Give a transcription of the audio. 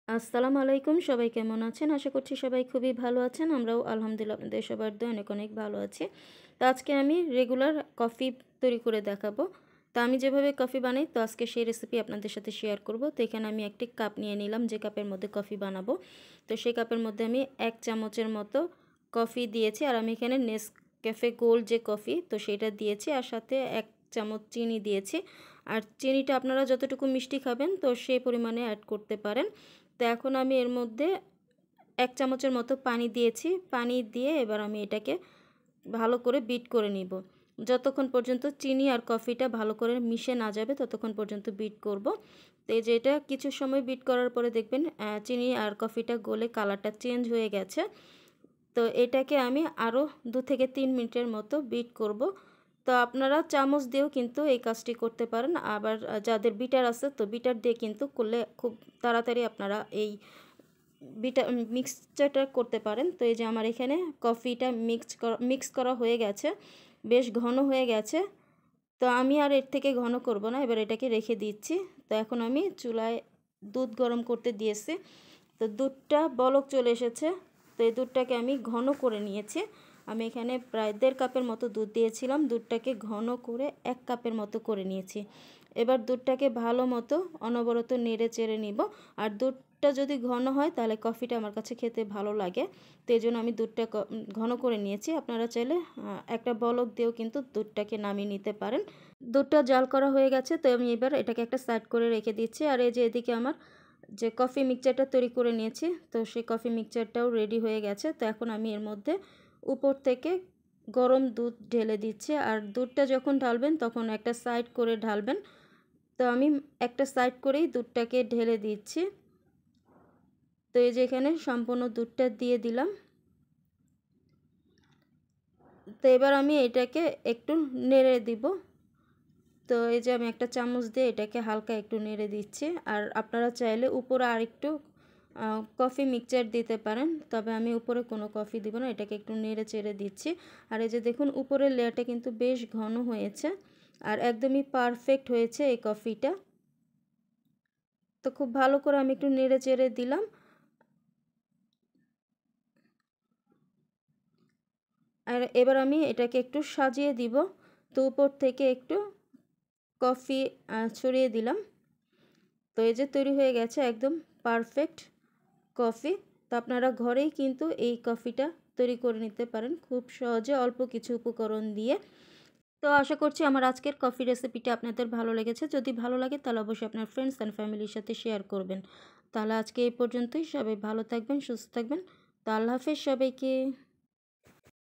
আসসালামু আলাইকুম। সবাই কেমন আছেন? আশা করছি সবাই খুবই ভালো আছেন। আমরাও আলহামদুলিল্লাহ আপনাদের সবার দোয়ায় অনেক অনেক ভালো আছি। তো আজকে আমি রেগুলার কফি তৈরি করে দেখাবো। তো আমি যেভাবে কফি বানাই তো আজকে সেই রেসিপি আপনাদের সাথে শেয়ার করব। তো এখানে আমি একটি কাপ নিয়ে নিলাম, যে কাপের মধ্যে কফি বানাবো। তো সেই কাপের মধ্যে আমি 1 চামচের মতো কফি দিয়েছি, আর আমি এখানে নেসক্যাফে গোল্ড যে কফি তো সেটা দিয়েছি, আর সাথে 1 চামচ চিনি দিয়েছি। আর চিনিটা আপনারা যতটুকু মিষ্টি খাবেন তো সেই পরিমাণে অ্যাড করতে পারেন। তো এখন আমি এর মধ্যে 1 চামচের মতো পানি দিয়েছি। পানি দিয়ে এবার আমি এটাকে ভালো করে বিট করে নিব। যতক্ষণ পর্যন্ত চিনি আর কফিটা ভালো করে মিশে না যাবে ততক্ষণ পর্যন্ত বিট করব। তো এই যে এটা কিছু সময় বিট করার পরে দেখবেন চিনি আর কফিটা গলে কালারটা চেঞ্জ হয়ে গেছে। তো এটাকে আমি আরও 2 থেকে 3 মিনিটের মতো বিট করব। তো আপনারা চামচ দিয়েও কিন্তু এই কাজটি করতে পারেন। আবার যাদের বিটার আছে তো বিটার দিয়ে কিন্তু করলে খুব তাড়াতাড়ি আপনারা এই মিক্সচারটা করতে পারেন। তো এই যে আমার এখানে কফিটা মিক্স করা হয়ে গেছে, বেশ ঘন হয়ে গেছে। তো আমি আর এর থেকে ঘন করব না, এবার এটাকে রেখে দিচ্ছি। তো এখন আমি চুলায় দুধ গরম করতে দিয়েছি। তো দুধটা বলক চলে এসেছে। তো এই দুধটাকে আমি ঘন করে নিয়েছি। আমি এখানে প্রায় 1.5 কাপের মতো দুধ দিয়েছিলাম, দুধটাকে ঘন করে 1 কাপের মতো করে নিয়েছি। এবার দুধটাকে ভালো মতো অনবরত নেড়ে চেড়ে নিব। আর দুধটা যদি ঘন হয় তাহলে কফিটা আমার কাছে খেতে ভালো লাগে। তো এই জন্য আমি দুধটা ঘন করে নিয়েছি। আপনারা চাইলে একটা বলক দিয়েও কিন্তু দুধটাকে নামিয়ে নিতে পারেন। দুধটা জাল করা হয়ে গেছে, তো আমি এবার এটাকে একটা সাইড করে রেখে দিচ্ছি। আর এই যে এদিকে আমার যে কফি মিক্সচারটা তৈরি করে নিয়েছি তো সেই কফি মিক্সচারটাও রেডি হয়ে গেছে। তো এখন আমি এর মধ্যে উপর থেকে গরম দুধ ঢেলে দিচ্ছি। আর দুধটা যখন ঢালবেন তখন একটা সাইড করে ঢালবেন। তো আমি একটা সাইড করেই দুধটাকে ঢেলে দিচ্ছি। তো এই যে এখানে সম্পূর্ণ দুধটা দিয়ে দিলাম। তো এবার আমি এটাকে একটু নেড়ে দিব। তো এই যে আমি একটা চামচ দিয়ে এটাকে হালকা একটু নেড়ে দিচ্ছি। আর আপনারা চাইলে উপরে আরেকটু কফি মিক্সচার দিতে পারেন, তবে আমি উপরে কোনো কফি দিব না, এটাকে একটু নেড়ে চেড়ে দিচ্ছি। আর এই যে দেখুন উপরের লেয়ারটা কিন্তু বেশ ঘন হয়েছে, আর একদমই পারফেক্ট হয়েছে এই কফিটা। তো খুব ভালো করে আমি একটু নেড়ে চেড়ে দিলাম। আর এবার আমি এটাকে একটু সাজিয়ে দিব। তো উপর থেকে একটু কফি ছড়িয়ে দিলাম। তো এই যে তৈরি হয়ে গেছে একদম পারফেক্ট কফি। তো আপনারা ঘরেই কিন্তু এই কফিটা তৈরি করে নিতে পারেন খুব সহজে অল্প কিছু উপকরণ দিয়ে। তো আশা করছি আমার আজকের কফি রেসিপিটা আপনাদের ভালো লেগেছে। যদি ভালো লাগে তাহলে অবশ্যই আপনার ফ্রেন্ডস অ্যান্ড ফ্যামিলির সাথে শেয়ার করবেন। তাহলে আজকে এই পর্যন্তই। সবাই ভালো থাকবেন, সুস্থ থাকবেন। তো আল্লাহ হাফেজ সবাইকে।